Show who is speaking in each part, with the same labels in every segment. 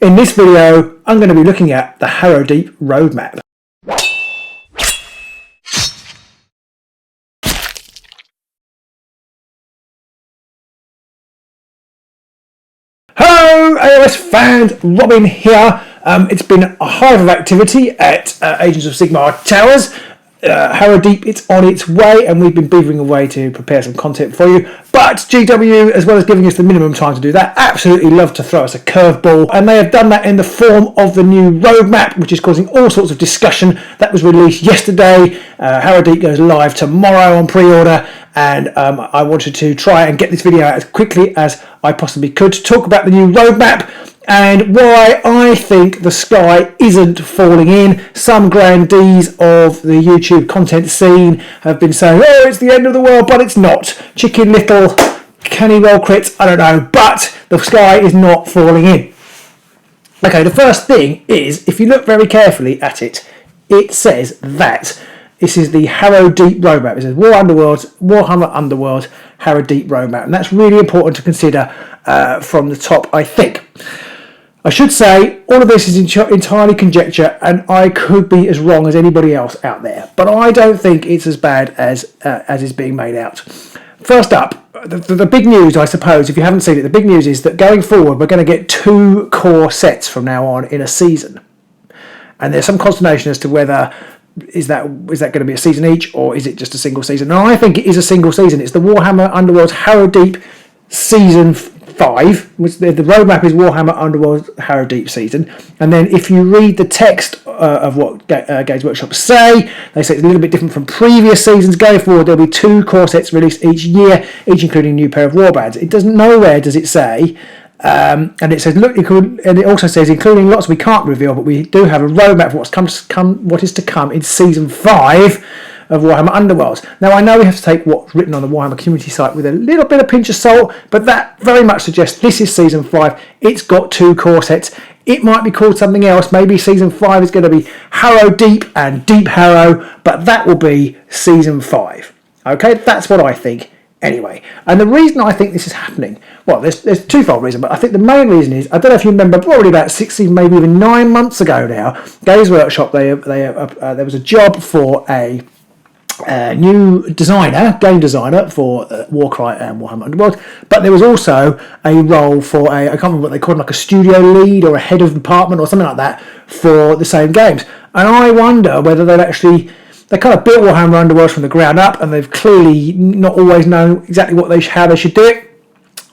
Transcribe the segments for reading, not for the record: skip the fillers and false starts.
Speaker 1: In this video, I'm going to be looking at the Harrowdeep roadmap. Hello AOS fans, Robin here. It's been a hive of activity at Agents of Sigmar Towers. Harrowdeep, it's on its way, and we've been beavering away to prepare some content for you. But GW, as well as giving us the minimum time to do that, absolutely love to throw us a curveball, and they have done that in the form of the new roadmap, which is causing all sorts of discussion. That was released yesterday. Harrowdeep goes live tomorrow on pre-order, and I wanted to try and get this video out as quickly as I possibly could to talk about the new roadmap and why I think the sky isn't falling in. Some grandees of the YouTube content scene have been saying, oh, it's the end of the world, but it's not. Chicken Little, can he well crit? I don't know, but the sky is not falling in. Okay, the first thing is, if you look very carefully at it, it says that this is the Harrowdeep roadmap. It says Warhammer Underworlds Harrowdeep roadmap, and that's really important to consider from the top, I think. I should say, all of this is entirely conjecture, and I could be as wrong as anybody else out there, but I don't think it's as bad as is being made out. First up, the big news, I suppose, if you haven't seen it, the big news is that going forward, we're going to get 2 core sets from now on in a season. And there's some consternation as to whether is that going to be a season each, or is it just a single season? And I think it is a single season. It's the Warhammer Underworlds Harrowdeep Season 5, which the roadmap is Warhammer Underworlds Harrowdeep Season. And then if you read the text of what Games Workshop say, they say it's a little bit different from previous seasons. Going forward, there'll be 2 core sets released each year, each including a new pair of warbands. It doesn't, nowhere does it say, and it says, look, and it also says, including lots we can't reveal, but we do have a roadmap for what is to come in Season 5 of Warhammer Underworlds. Now, I know we have to take what's written on the Warhammer community site with a little bit of pinch of salt, but that very much suggests this is Season 5. It's got 2 core sets. It might be called something else. Maybe Season 5 is going to be Harrowdeep and Deep Harrow, but that will be Season 5. Okay, that's what I think. Anyway, and the reason I think this is happening, well, there's a twofold reason, but I think the main reason is, I don't know if you remember, probably about 16, maybe even 9 months ago now, Games Workshop, there was a job for a new game designer for Warcry and Warhammer Underworld, but there was also a role for I can't remember what they called, like a studio lead or a head of department or something like that for the same games. And I wonder whether they kind of built Warhammer Underworld from the ground up, and they've clearly not always known exactly how they should do it.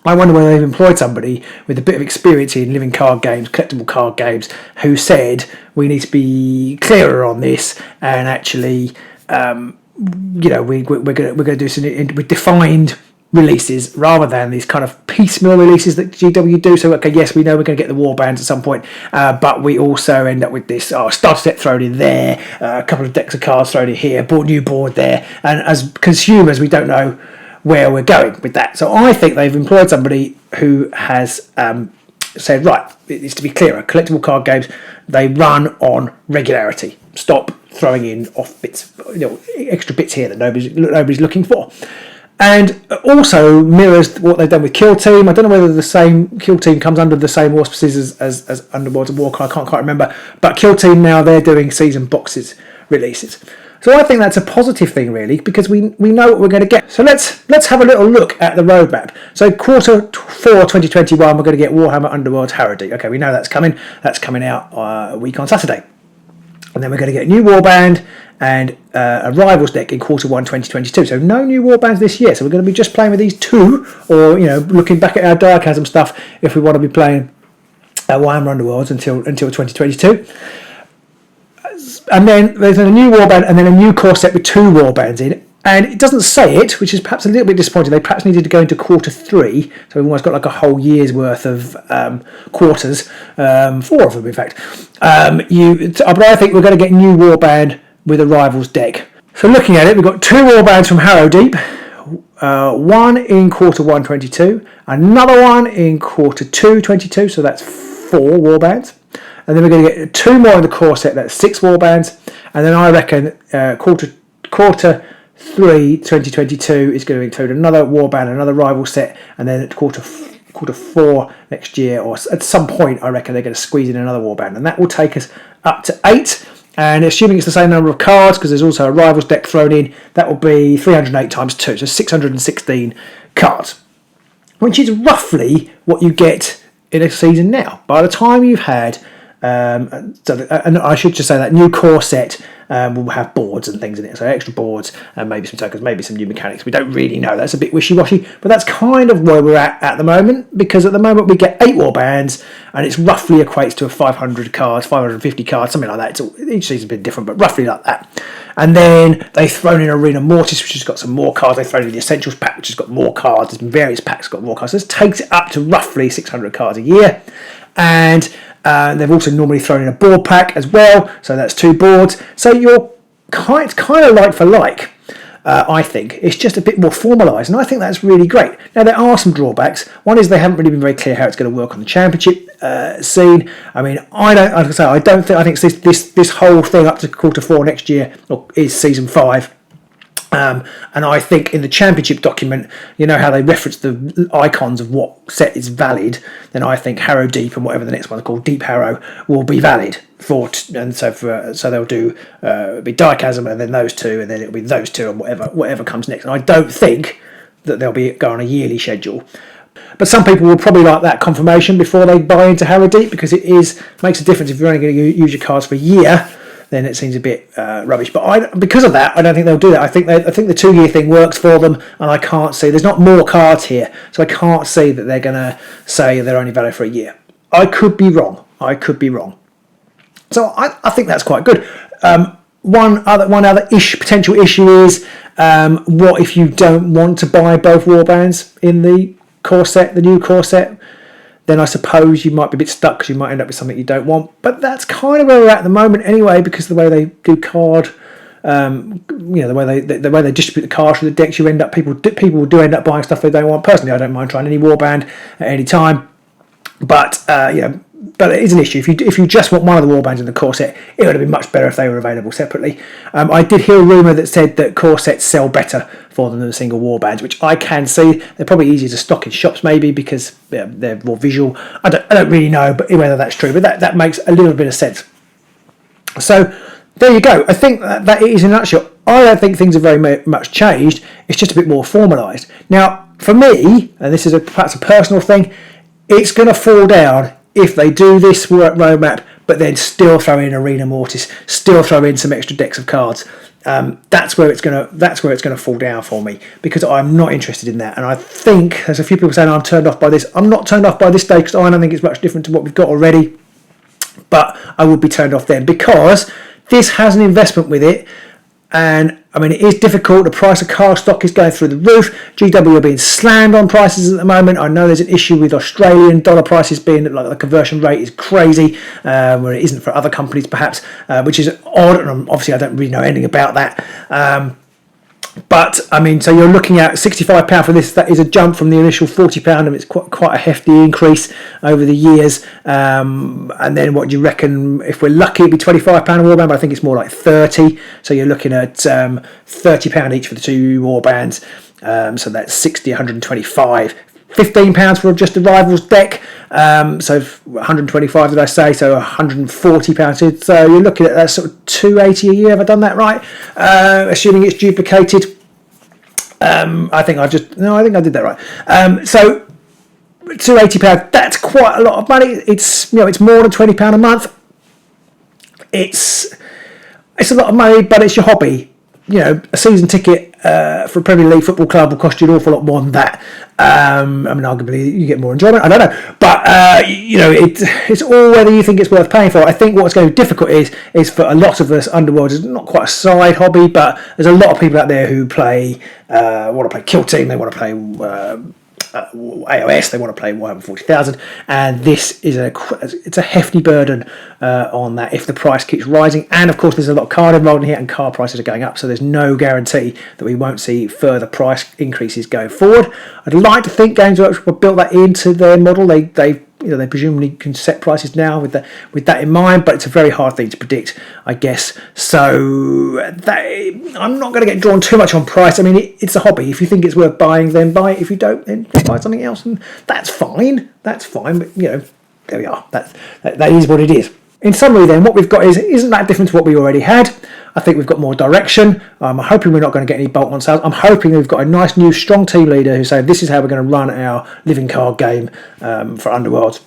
Speaker 1: I wonder whether they've employed somebody with a bit of experience in living card games, collectible card games, who said we need to be clearer on this, and actually, we're going to do some with defined releases rather than these kind of piecemeal releases that GW do. So, okay, yes, we know we're going to get the warbands at some point, but we also end up with this starter set thrown in there, a couple of decks of cards thrown in here, new board there, and as consumers, we don't know where we're going with that. So I think they've employed somebody who has said, right, it needs to be clearer. Collectible card games, they run on regularity. Stop throwing in off bits, extra bits here that nobody's looking for. And also mirrors what they've done with Kill Team. I don't know whether the same Kill Team comes under the same auspices as Underworlds and Warcry. I can't quite remember. But Kill Team now, they're doing season boxes releases. So I think that's a positive thing, really, because we know what we're going to get. So let's have a little look at the roadmap. So quarter 4 2021, we're going to get Warhammer Underworlds Harrowdeep. Okay, we know that's coming. That's coming out a week on Saturday. And then we're going to get a new warband and a Rivals deck in quarter 1 2022. So no new warbands this year. So we're going to be just playing with these 2, or looking back at our Chasm stuff if we want to be playing Warhammer Underworlds until 2022. And then there's a new warband and then a new core set with 2 warbands in. And it doesn't say it, which is perhaps a little bit disappointing. They perhaps needed to go into quarter 3, so we've almost got like a whole year's worth of quarters, 4 of them in fact. But I think we're going to get new warband with a Rivals deck. So looking at it, we've got 2 warbands from Harrowdeep, one in quarter 1 22, another one in quarter 2 22, so that's 4 warbands. And then we're going to get 2 more in the core set, that's 6 warbands. And then I reckon quarter 3 2022 is going to include another warband, another rival set, and then at quarter quarter 4 next year, or at some point, I reckon they're going to squeeze in another warband, and that will take us up to 8. And assuming it's the same number of cards, because there's also a rivals deck thrown in, that will be 308 times 2, so 616 cards, which is roughly what you get in a season now. By the time you've had, and I should just say that new core set will have boards and things in it, so extra boards and maybe some tokens, maybe some new mechanics. We don't really know. That's a bit wishy-washy, but that's kind of where we're at the moment, because at the moment we get 8 warbands, and it's roughly equates to a 500 cards, 550 cards, something like that. Each season's been different, but roughly like that. And then they've thrown in Arena Mortis, which has got some more cards. They've thrown in the Essentials pack, which has got more cards. There's various packs got more cards. So this takes it up to roughly 600 cards a year. And they've also normally thrown in a board pack as well, so that's 2 boards. So you're kind of like for like, I think. It's just a bit more formalised, and I think that's really great. Now, there are some drawbacks. One is they haven't really been very clear how it's going to work on the championship scene. I mean, I think this whole thing up to quarter 4 next year is season 5. And I think in the championship document, you know how they reference the icons of what set is valid, then I think Harrowdeep and whatever the next one's called, Deep Harrow, will be valid so they'll do be Chasm and then those 2, and then it'll be those 2 and whatever comes next. And I don't think that they'll go on a yearly schedule. But some people will probably like that confirmation before they buy into Harrowdeep, because it makes a difference if you're only going to use your cards for a year. Then it seems a bit rubbish. But because of that, I don't think they'll do that. I think the 2-year thing works for them, and I can't see, there's not more cards here, so I can't see that they're going to say they're only valid for a year. I could be wrong. So I think that's quite good. One other potential issue is, what if you don't want to buy both warbands in the core set, the new core set? Then I suppose you might be a bit stuck, because you might end up with something you don't want. But that's kind of where we're at the moment anyway, because the way they do card, the way they distribute the cards through the decks, people do end up buying stuff they don't want. Personally, I don't mind trying any warband at any time, but but it is an issue. If you just want one of the warbands in the core set, it would have been much better if they were available separately. I did hear a rumour that said that core sets sell better for them than single warbands, which I can see. They're probably easier to stock in shops, maybe, because they're more visual. I don't really know, but whether that's true, but that makes a little bit of sense. So there you go. I think that it is in a nutshell. I don't think things have very much changed. It's just a bit more formalised. Now, for me, and this is perhaps a personal thing, it's going to fall down if they do this roadmap, but then still throw in Arena Mortis, still throw in some extra decks of cards. That's where it's going to fall down for me, because I'm not interested in that. And I think there's a few people saying I'm turned off by this. I'm not turned off by this day, because I don't think it's much different to what we've got already. But I would be turned off then, because this has an investment with it. And I mean, it is difficult. The price of car stock is going through the roof. GW are being slammed on prices at the moment. I know there's an issue with Australian dollar prices being like the conversion rate is crazy, where it isn't for other companies perhaps, which is odd. And obviously, I don't really know anything about that. But I mean, so you're looking at £65 for this. That is a jump from the initial £40, and it's quite a hefty increase over the years. And then what do you reckon? If we're lucky, it'd be £25 a warband, but I think it's more like 30. So you're looking at £30 each for the 2 warbands. So that's 60, 125. £15 for just the Rivals deck, so 125 did I say, so £140. So you're looking at that sort of £280 a year. Have I done that right? Assuming it's duplicated. I think I did that right. So £280. That's quite a lot of money. It's it's more than £20 a month. It's a lot of money, but it's your hobby. A season ticket for a Premier League football club will cost you an awful lot more than that. I mean, arguably you get more enjoyment. I don't know, but it's all whether you think it's worth paying for. I think what's going to be difficult is for a lot of us, Underworlds is not quite a side hobby, but there's a lot of people out there who want to play Kill Team. They want to play AOS, they want to play Warhammer 40,000, and this is it's a hefty burden on that if the price keeps rising. And of course, there's a lot of card involved in here, and card prices are going up, so there's no guarantee that we won't see further price increases going forward. I'd like to think Games Workshop will build that into their model. They they presumably can set prices now with that in mind, but it's a very hard thing to predict, I guess. So I'm not going to get drawn too much on price. I mean, it's a hobby. If you think it's worth buying, then buy it. If you don't, then buy something else, and that's fine. That's fine. But there we are. That is what it is. In summary, then, what we've got isn't that different to what we already had. I think we've got more direction. I'm hoping we're not going to get any bolt-on sales. I'm hoping we've got a nice new strong team leader who's saying this is how we're going to run our living card game for Underworlds.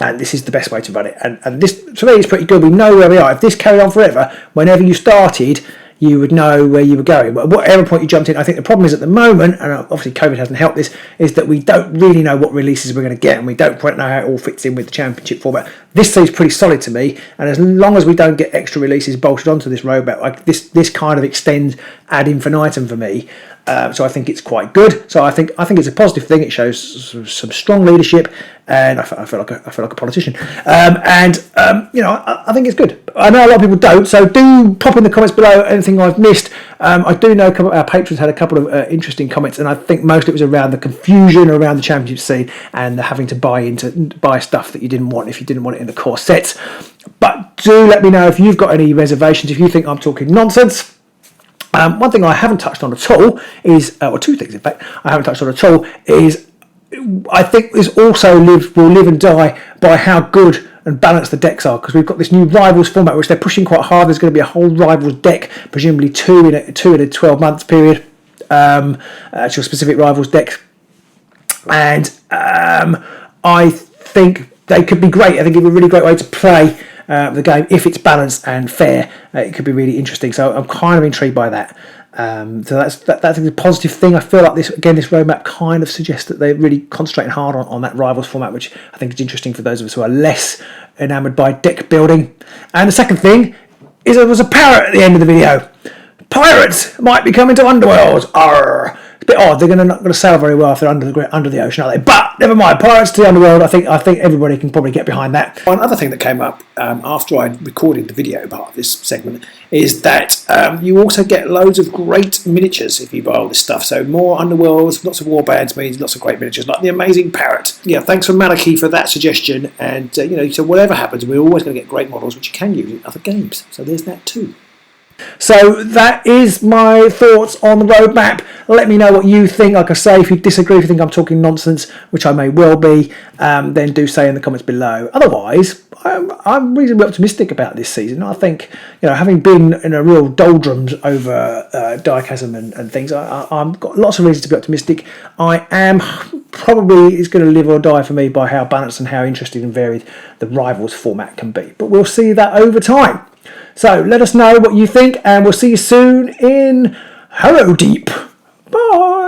Speaker 1: And this is the best way to run it. And this, to me, is pretty good. We know where we are. If this carried on forever, whenever you started, you would know where you were going. But whatever point you jumped in, I think the problem is at the moment, and obviously COVID hasn't helped this, is that we don't really know what releases we're going to get, and we don't quite know how it all fits in with the championship format. This seems pretty solid to me, and as long as we don't get extra releases bolted onto this roadmap, this kind of extends ad infinitum for me. So I think it's quite good. So I think it's a positive thing. It shows some strong leadership, and I feel like a politician. I think it's good. I know a lot of people don't, so do pop in the comments below anything I've missed. I do know our patrons had a couple of interesting comments, and I think most of it was around the confusion around the championship scene and the having to buy stuff that you didn't want if you didn't want it in the core sets. But do let me know if you've got any reservations, if you think I'm talking nonsense. One thing I haven't touched on at all is, or two things in fact, I haven't touched on at all is, I think this also will live and die by how good and balanced the decks are, because we've got this new Rivals format which they're pushing quite hard. There's going to be a whole Rivals deck, presumably two in a 12 months period, actual specific Rivals deck, and I think they could be great. I think it'd be a really great way to play the game if it's balanced and fair. It could be really interesting, so I'm kind of intrigued by that. So that's a positive thing. I feel like this roadmap kind of suggests that they're really concentrating hard on that Rivals format, which I think is interesting for those of us who are less enamoured by deck building. And the second thing is there was a parrot at the end of the video. Pirates might be coming to Underworlds. Arr! It's a bit odd. They're not going to sail very well if they're under the ocean, are they? But never mind. Pirates to the Underworld. I think everybody can probably get behind that. One other thing that came up after I recorded the video part of this segment is that you also get loads of great miniatures if you buy all this stuff. So more Underworlds, lots of warbands means lots of great miniatures, like the amazing parrot. Yeah, thanks for Maliki for that suggestion. And so whatever happens, we're always going to get great models which you can use in other games. So there's that too. So that is my thoughts on the roadmap. Let me know what you think. Like I say, if you disagree, if you think I'm talking nonsense, which I may well be, then do say in the comments below. Otherwise, I'm reasonably optimistic about this season. I think, having been in a real doldrums over Chasm and things, I've got lots of reasons to be optimistic. I am probably, it's going to live or die for me by how balanced and how interesting and varied the Rivals format can be. But we'll see that over time. So let us know what you think, and we'll see you soon in Harrowdeep. Bye.